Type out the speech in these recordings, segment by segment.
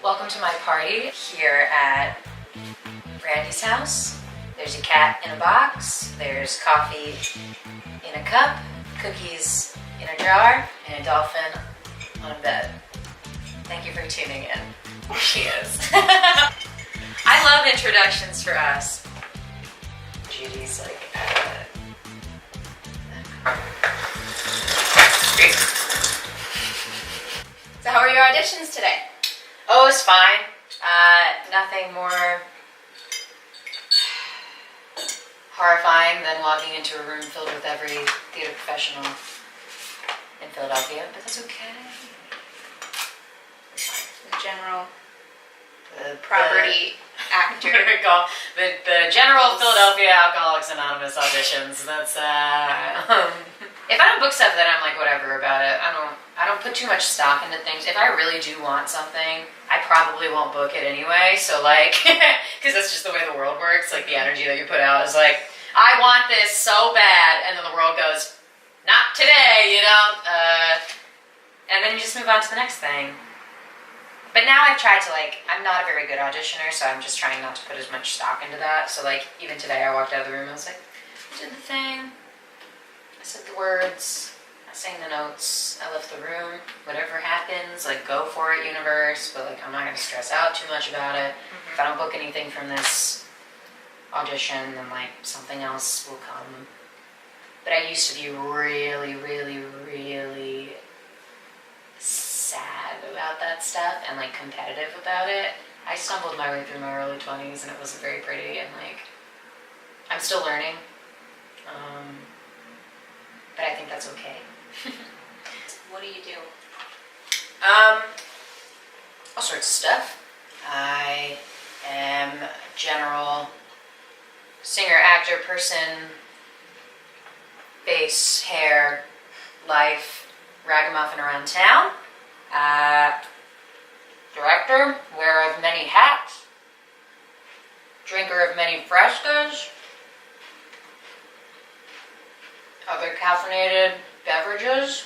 Welcome to my party here at Randy's house. There's a cat in a box, there's coffee in a cup, cookies in a jar, and a dolphin on a bed. Thank you for tuning in. She is. I love introductions for us. Judy's like, So how are your auditions today? oh, it's fine. Nothing more horrifying than walking into a room filled with every theater professional in Philadelphia, but that's okay. The general property actor. The general Philadelphia Alcoholics Anonymous auditions. That's if I don't book stuff, then I'm like whatever about it. I don't put too much stock into things. If I really do want something, I probably won't book it anyway. So like, because that's just the way the world works. Like the energy that you put out is like, I want this so bad, and then the world goes, not today, you know. And then you just move on to the next thing. But now I've tried to I'm not a very good auditioner, so I'm just trying not to put as much stock into that. So like, even today I walked out of the room, I was like, I did the thing, I said the words, I sang the notes, I left the room, whatever happens, like go for it, universe, but like I'm not gonna stress out too much about it. Mm-hmm. If I don't book anything from this audition, then like something else will come. But I used to be really, really, really sad about that stuff and like competitive about it. I stumbled my way through my early 20s and it wasn't very pretty, and like I'm still learning, but I think that's okay. What do you do? All sorts of stuff. I am a general singer, actor, person, face, hair, life, ragamuffin around town. Director, wearer of many hats, drinker of many frescas, other caffeinated beverages,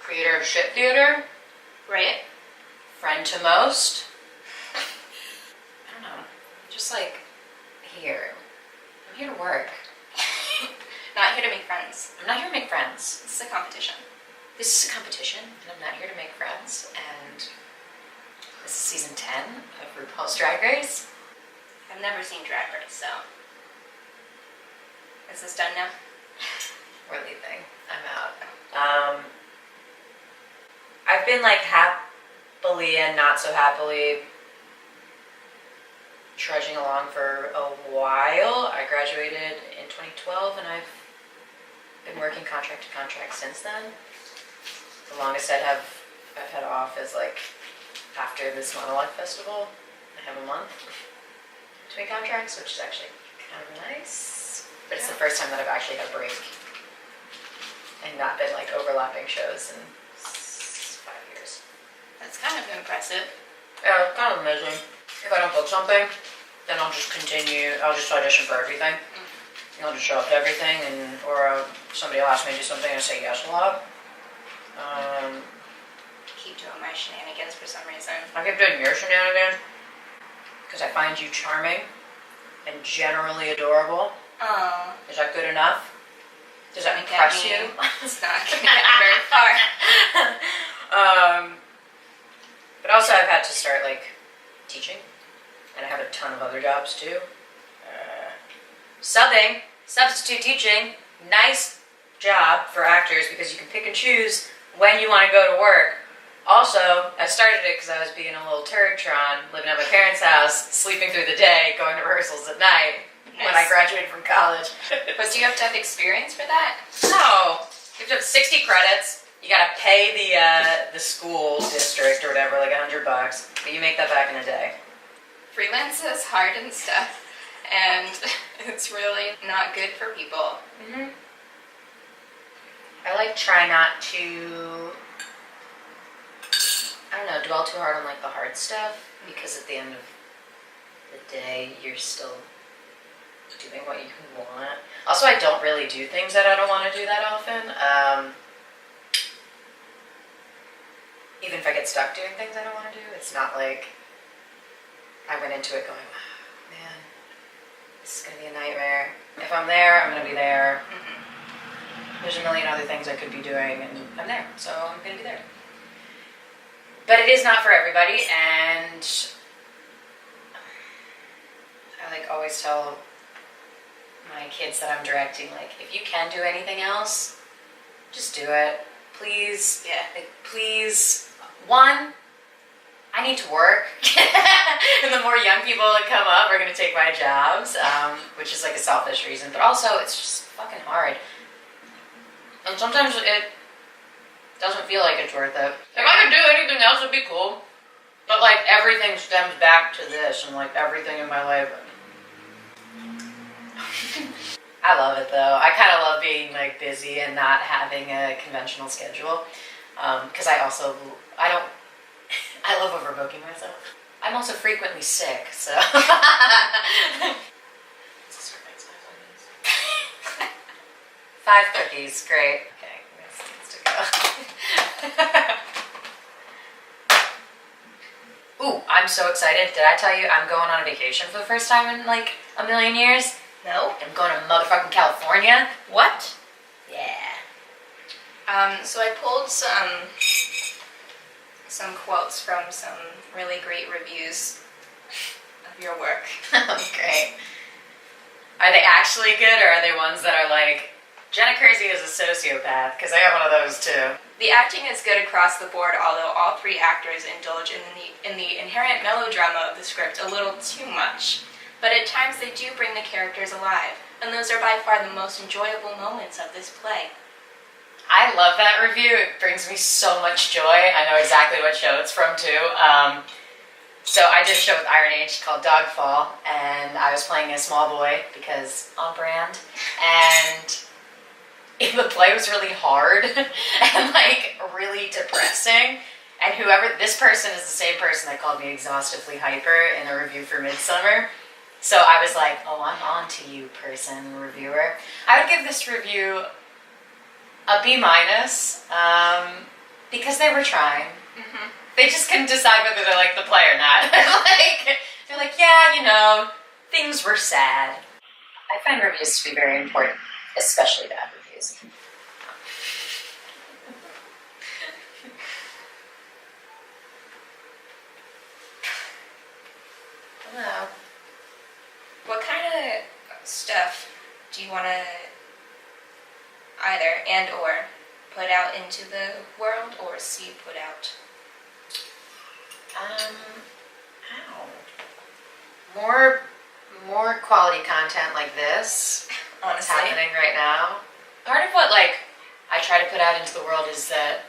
creator of shit theater, Right. friend to most. I don't know, just like here. I'm here to work. Not here to make friends. I'm not here to make friends. This is a competition. This is a competition, and I'm not here to make friends, and this is season 10 of RuPaul's Drag Race. I've never seen Drag Race, so. Is this done now? We're leaving. I'm out. I've been like happily and not so happily trudging along for a while. I graduated in 2012, and I've been working contract to contract since then. The longest I've had off is like after this monologue festival. I have a month between contracts, which is actually kind of nice. But it's the first time that I've actually had a break and not been like overlapping shows in 5 years. That's kind of impressive. Yeah, kind of amazing. If I don't book something, then I'll just continue. I'll just audition for everything. I'll just show up to everything, or somebody will ask me to do something and I say yes a lot. Keep doing my shenanigans for some reason. I keep doing your shenanigans because I find you charming and generally adorable. Oh. Is that good enough? Does that impress you? It's not going to get me very far. But also I've had to start like teaching, and I have a ton of other jobs too. Subbing, substitute teaching, nice job for actors because you can pick and choose when you want to go to work. Also, I started it because I was being a little turd-tron, living at my parents' house, sleeping through the day, going to rehearsals at night. Nice. When I graduated from college. But do you have to have experience for that? No. You have to have 60 credits. You gotta pay the school district or whatever, like $100, but you make that back in a day. Freelance is hard and stuff, and it's really not good for people. Mm-hmm. I try not to, I don't know, dwell too hard on like the hard stuff, because at the end of the day, you're still doing what you want. Also, I don't really do things that I don't want to do that often. Even if I get stuck doing things I don't want to do, it's not like I went into it going, oh, man, this is going to be a nightmare. If I'm there, I'm going to be there. There's a million other things I could be doing, and I'm there, so I'm going to be there. But it is not for everybody, and I like always tell my kids that I'm directing, like, if you can do anything else, just do it. Please, like, please. One, I need to work, and the more young people that come up are going to take my jobs, which is like a selfish reason, but also it's just fucking hard. And sometimes it doesn't feel like it's worth it. If I could do anything else, it'd be cool. But like everything stems back to this, and like everything in my life. I love it though. I kind of love being like busy and not having a conventional schedule. Because I love overbooking myself. I'm also frequently sick, so. 5 cookies, great. Okay, this needs to go. Ooh, I'm so excited. Did I tell you I'm going on a vacation for the first time in like a million years? No. I'm going to motherfucking California. What? Yeah. So I pulled some quotes from some really great reviews of your work. Great. Are they actually good, or are they ones that are like, Jenna Kuerzi is a sociopath? Because I got one of those too. The acting is good across the board, although all 3 actors indulge in the inherent melodrama of the script a little too much. But at times they do bring the characters alive, and those are by far the most enjoyable moments of this play. I love that review. It brings me so much joy. I know exactly what show it's from too. So I did a show with Iron Age called Dogfall, and I was playing a small boy because on brand. And the play was really hard and like really depressing. And this person is the same person that called me exhaustively hyper in a review for Midsummer. So I was like, oh, I'm on to you, person, reviewer. I would give this review a B-, because they were trying. Mm-hmm. They just couldn't decide whether they liked the play or not. They're like, yeah, things were sad. I find reviews to be very important, especially bad reviews. Hello. What kind of stuff do you want to either and or put out into the world or see put out? More quality content like this. Honestly. What's happening right now. Part of what I try to put out into the world is that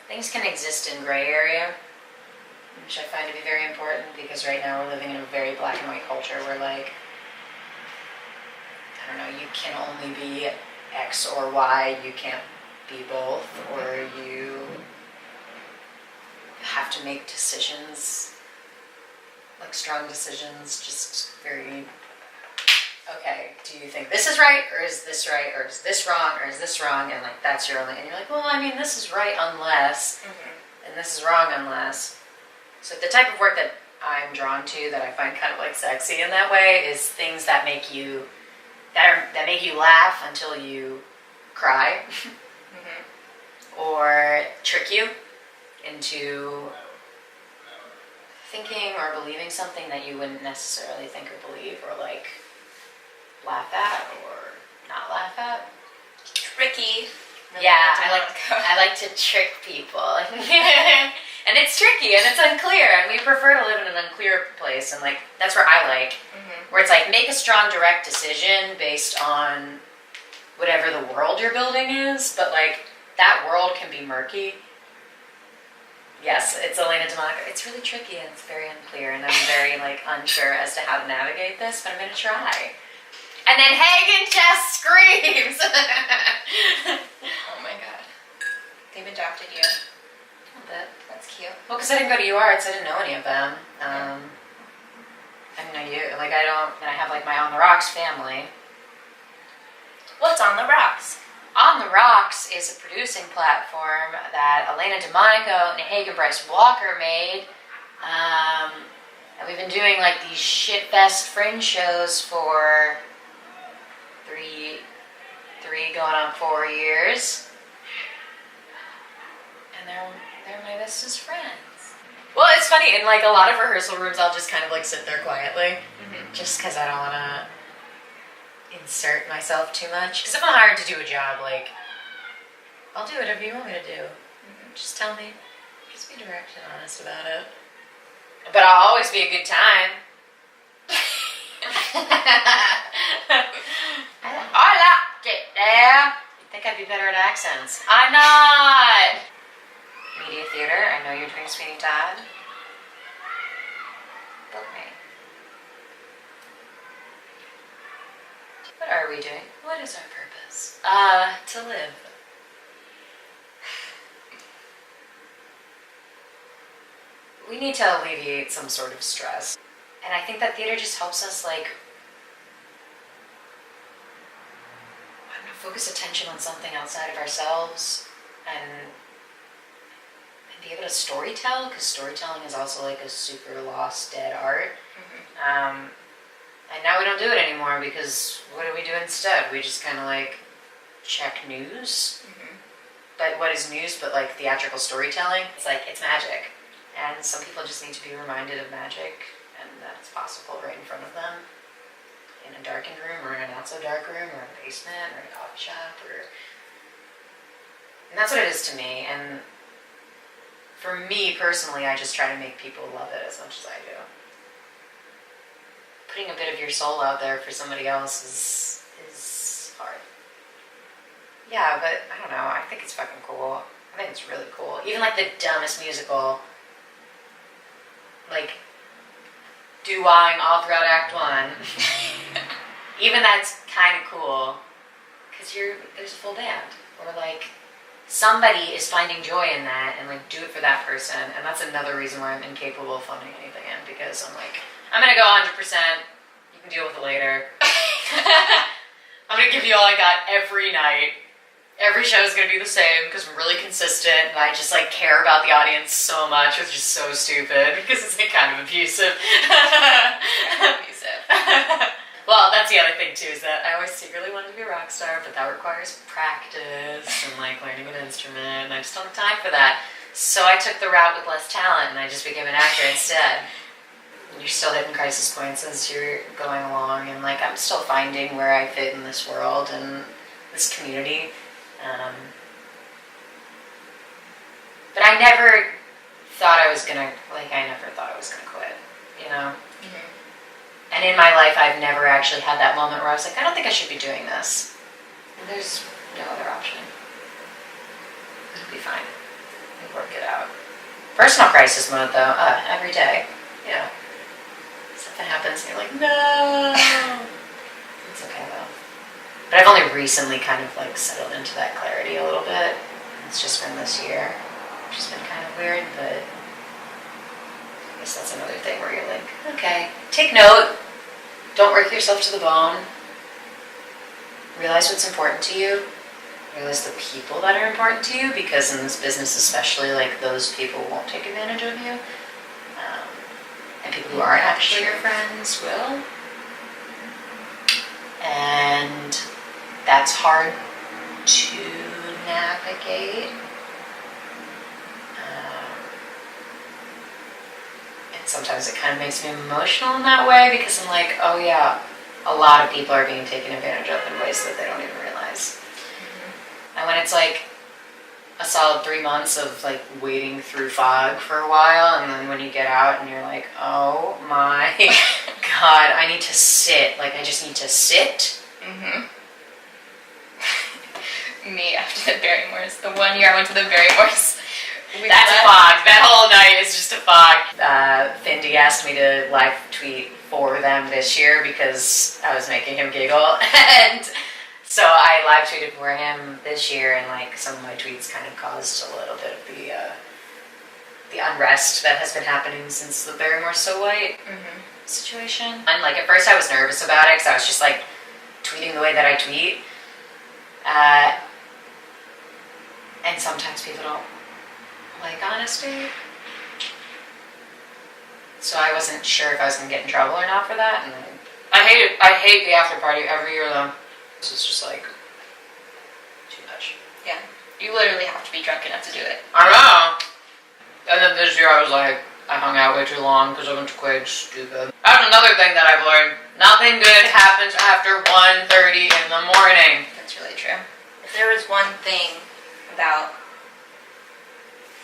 things can exist in gray area, which I find to be very important because right now we're living in a very black and white culture where you can only be X or Y, you can't be both, or you have to make decisions, like strong decisions, just very, okay, do you think this is right, or is this right, or is this wrong, or is this wrong, and that's your only, and you're like, well, this is right unless, and this is wrong unless. So the type of work that I'm drawn to, that I find kind of sexy in that way, is things that make you, that make you laugh until you cry, or trick you into thinking or believing something that you wouldn't necessarily think or believe, or laugh at or not laugh at. Tricky. Yeah, I like to trick people. And it's tricky and it's unclear, and we prefer to live in an unclear place, and that's where I where it's make a strong direct decision based on whatever the world you're building is, but that world can be murky. Yes, it's Elena DeMonaco. It's really tricky and it's very unclear, and I'm very unsure as to how to navigate this, but I'm gonna try. And then Hagen just screams. Oh my god. They've adopted you. A little bit. That's cute. Well, because I didn't go to UArts, I didn't know any of them. I didn't know you. I have my On the Rocks family. What's On the Rocks? On the Rocks is a producing platform that Elena DeMonico and Hagen Bryce Walker made. And we've been doing like these shitfest fringe shows for three going on 4 years. And they're my bestest friends. Well, it's funny, in like a lot of rehearsal rooms, I'll just kind of like sit there quietly, just because I don't want to insert myself too much. Because if I'm hired to do a job, like, I'll do whatever you want me to do. Just tell me. Just be direct and honest about it. But I'll always be a good time. I liked it there. You think I'd be better at accents? I'm not. Media theater. I know you're doing Sweeney Todd. Book me. What are we doing? What is our purpose? To live. We need to alleviate some sort of stress. And I think that theater just helps us, like, I don't know, focus attention on something outside of ourselves and be able to storytell, because storytelling is also like a super lost, dead art. And now we don't do it anymore because what do we do instead? We just kind of like check news. But what is news but like theatrical storytelling? It's like, it's magic. And some people just need to be reminded of magic and that it's possible right in front of them in a darkened room or in a not so dark room or in a basement or in a coffee shop and that's what it is to me. And for me personally, I just try to make people love it as much as I do. Putting a bit of your soul out there for somebody else is hard. Yeah, but I don't know, I think it's fucking cool. I think it's really cool. Even like the dumbest musical, like doo-wahing all throughout Act 1. Even that's kind of cool, because there's a full band. Or like, somebody is finding joy in that and like do it for that person. And that's another reason why I'm incapable of phoning anything in, because I'm like, I'm gonna go 100%, you can deal with it later. I'm gonna give you all I got every night. Every show is gonna be the same because I'm really consistent and I just like care about the audience so much, which is so stupid because it's like kind of abusive. Well, that's the other thing too, is that I always secretly wanted to be a rock star, but that requires practice and like learning an instrument, and I just don't have time for that. So I took the route with less talent and I just became an actor instead. You're still hitting crisis points as you're going along, and like I'm still finding where I fit in this world and this community. But I never thought I was gonna quit, you know? And in my life, I've never actually had that moment where I was like, I don't think I should be doing this. And there's no other option. It'll be fine. We'll work it out. Personal crisis mode, though, every day. You know, something happens and you're like, no. It's okay, though. But I've only recently kind of like settled into that clarity a little bit. It's just been this year, which has been kind of weird, but I guess that's another thing where you're like, okay, take note, don't work yourself to the bone, realize what's important to you, realize the people that are important to you, because in this business especially, like those people won't take advantage of you, and people who aren't actually your friends will, and that's hard to navigate. Sometimes it kind of makes me emotional in that way because I'm like, oh yeah, a lot of people are being taken advantage of in ways that they don't even realize. And when it's like a solid 3 months of like wading through fog for a while, and then when you get out and you're like, oh my God, I need to sit. Like I just need to sit. Me after the Barrymores. The 1 year I went to the Barrymores. That's a fog. That whole night is just a fog. Findy asked me to live tweet for them this year because I was making him giggle. And so I live tweeted for him this year, and like some of my tweets kind of caused a little bit of the unrest that has been happening since the Barrymore So White situation. And like at first I was nervous about it because I was just like tweeting the way that I tweet. And sometimes people don't like honesty. So I wasn't sure if I was going to get in trouble or not for that. And I hate it. I hate the after party every year though. This is just like too much. Yeah. You literally have to be drunk enough to do it. I know. And then this year I was like, I hung out way too long because I went to Quake. Stupid. That's another thing that I've learned. Nothing good happens after 1:30 in the morning. That's really true. If there was one thing about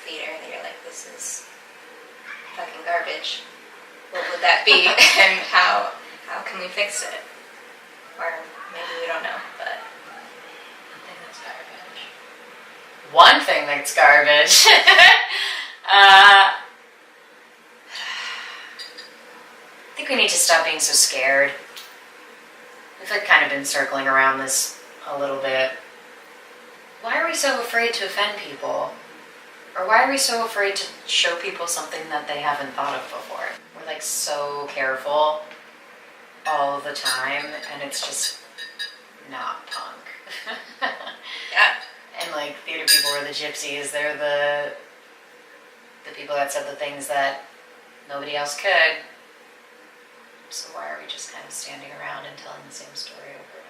theater that you're like, this is fucking garbage, what would that be? And how can we fix it? Or maybe we don't know, but I think that's garbage. One thing that's garbage. I think we need to stop being so scared. We've like kind of been circling around this a little bit. Why are we so afraid to offend people? Or why are we so afraid to show people something that they haven't thought of before? We're like so careful all the time, and it's just not punk. yeah. And like theater people are the gypsies. They're the people that said the things that nobody else could. So why are we just kind of standing around and telling the same story over